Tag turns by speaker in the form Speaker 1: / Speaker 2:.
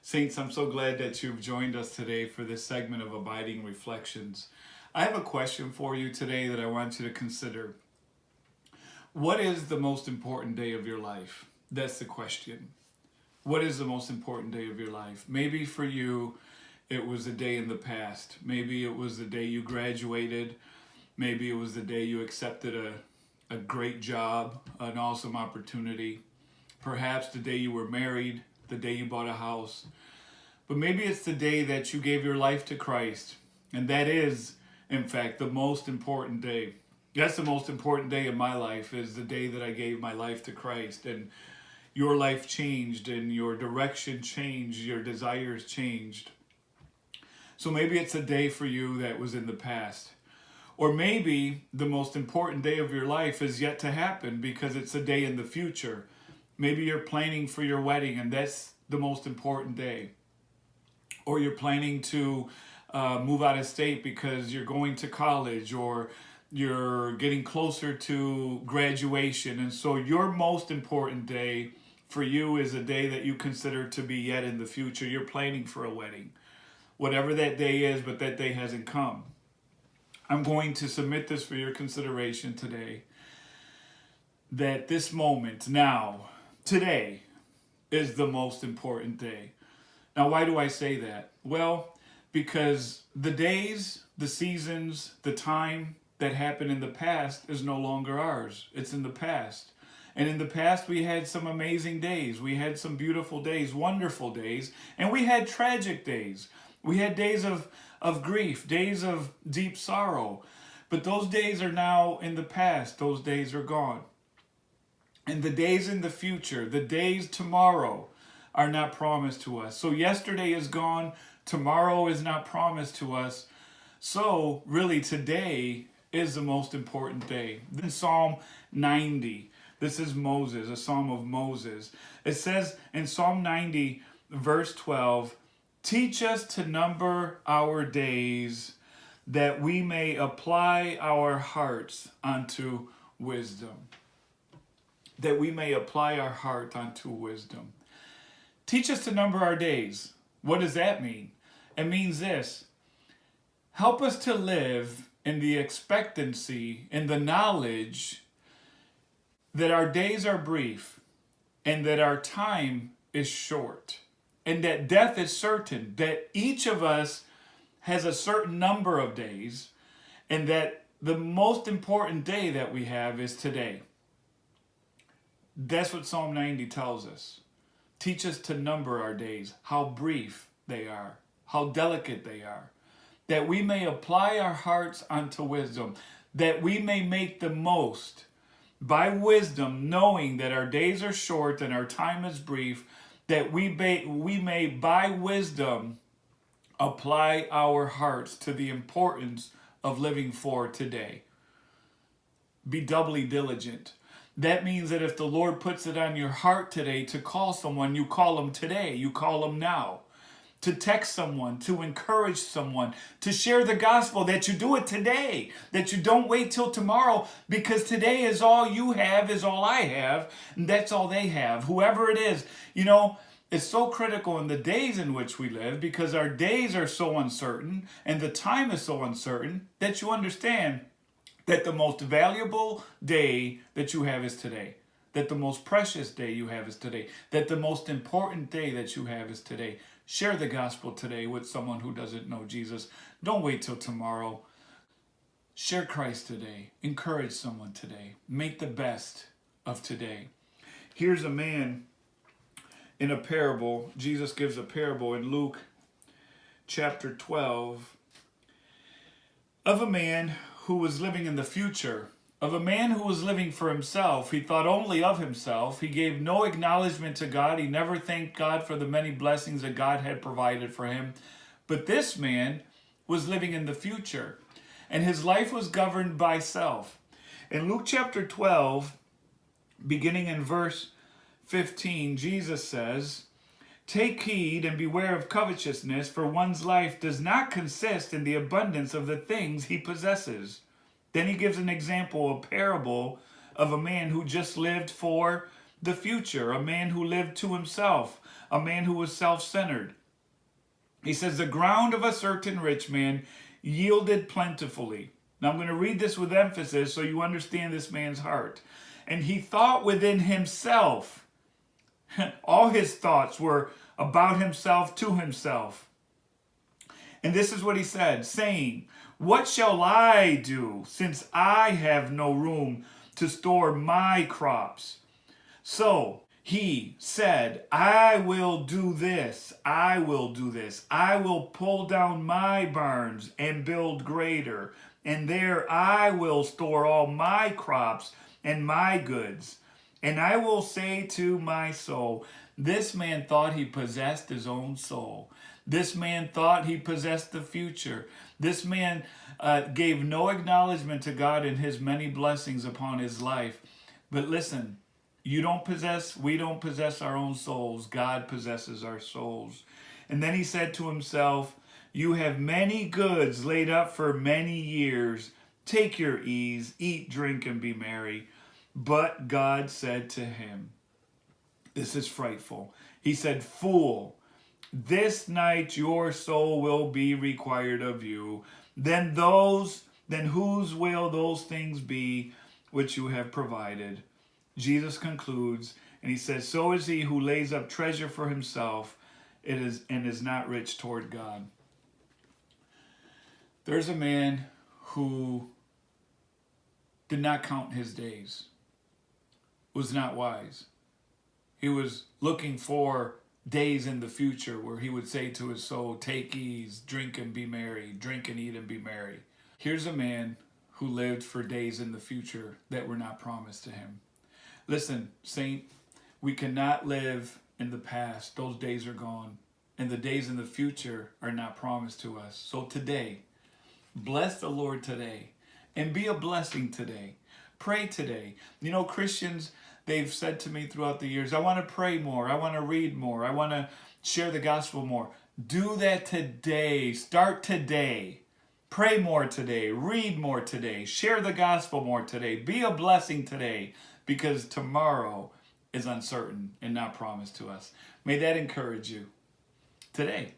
Speaker 1: Saints, I'm so glad that you've joined us today for this segment of Abiding Reflections. I have a question for you today that I want you to consider. What is the most important day of your life? That's the question. What is the most important day of your life? Maybe for you, it was a day in the past. Maybe it was the day you graduated. Maybe it was the day you accepted a great job, an awesome opportunity. Perhaps the day you were married, the day you bought a house. But maybe it's the day that you gave your life to Christ. And that is, in fact, the most important day. That's the most important day in my life, is the day that I gave my life to Christ. And your life changed, and your direction changed, your desires changed. So maybe it's a day for you that was in the past. Or maybe the most important day of your life is yet to happen because it's a day in the future. Maybe you're planning for your wedding and that's the most important day. Or you're planning to move out of state because you're going to college, or you're getting closer to graduation. And so your most important day for you is a day that you consider to be yet in the future. You're planning for a wedding. Whatever that day is, but that day hasn't come. I'm going to submit this for your consideration today. That this moment, now, today, is the most important day. Now, why do I say that? Well, because the days, the seasons, the time that happened in the past is no longer ours. It's in the past. And in the past, we had some amazing days. We had some beautiful days, wonderful days, and we had tragic days. We had days of grief, days of deep sorrow. But those days are now in the past. Those days are gone. And the days in the future, the days tomorrow, are not promised to us. So yesterday is gone. Tomorrow is not promised to us. So really today is the most important day. In Psalm 90, this is Moses, a psalm of Moses. It says in Psalm 90, verse 12, "Teach us to number our days, that we may apply our hearts unto wisdom." That we may apply our heart unto wisdom. Teach us to number our days. What does that mean? It means this: help us to live in the expectancy, in the knowledge that our days are brief and that our time is short and that death is certain, that each of us has a certain number of days, and that the most important day that we have is today. That's what Psalm 90 tells us. Teach us to number our days, how brief they are, how delicate they are, that we may apply our hearts unto wisdom, that we may make the most by wisdom, knowing that our days are short and our time is brief, that we may by wisdom apply our hearts to the importance of living for today. Be doubly diligent. That means that if the Lord puts it on your heart today to call someone, you call them today, you call them now. To text someone, to encourage someone, to share the gospel, that you do it today, that you don't wait till tomorrow, because today is all you have, is all I have, and that's all they have, whoever it is. You know, it's so critical in the days in which we live, because our days are so uncertain and the time is so uncertain, that you understand that the most valuable day that you have is today. That the most precious day you have is today. That the most important day that you have is today. Share the gospel today with someone who doesn't know Jesus. Don't wait till tomorrow. Share Christ today. Encourage someone today. Make the best of today. Here's a man in a parable. Jesus gives a parable in Luke chapter 12 of a man who was living in the future, of a man who was living for himself. He thought only of himself. He gave no acknowledgement to God. He never thanked God for the many blessings that God had provided for him. But this man was living in the future, and his life was governed by self. In Luke chapter 12, beginning in verse 15, Jesus says, "Take heed and beware of covetousness, for one's life does not consist in the abundance of the things he possesses." Then he gives an example, a parable of a man who just lived for the future, a man who lived to himself, a man who was self-centered. He says, the ground of a certain rich man yielded plentifully. Now I'm going to read this with emphasis so you understand this man's heart. And he thought within himself, all his thoughts were about himself, to himself. And this is what he said, saying, what shall I do, since I have no room to store my crops? So he said, I will do this, I will do this. I will pull down my barns and build greater, and there I will store all my crops and my goods. And I will say to my soul, this man thought he possessed his own soul. This man thought he possessed the future. This man gave no acknowledgement to God in his many blessings upon his life. But listen, we don't possess our own souls. God possesses our souls. And then he said to himself, you have many goods laid up for many years. Take your ease, eat, drink, and be merry. But God said to him, this is frightful. He said, fool, this night your soul will be required of you. Then whose will those things be which you have provided? Jesus concludes, and he says, so is he who lays up treasure for himself and is not rich toward God. There's a man who did not count his days, was not wise. He was looking for days in the future where he would say to his soul, take ease, drink and be merry, drink and eat and be merry. Here's a man who lived for days in the future that were not promised to him. Listen, saint, we cannot live in the past. Those days are gone. And the days in the future are not promised to us. So today, bless the Lord today and be a blessing today. Pray today. You know, Christians, they've said to me throughout the years, I want to pray more. I want to read more. I want to share the gospel more. Do that today. Start today. Pray more today. Read more today. Share the gospel more today. Be a blessing today, because tomorrow is uncertain and not promised to us. May that encourage you today.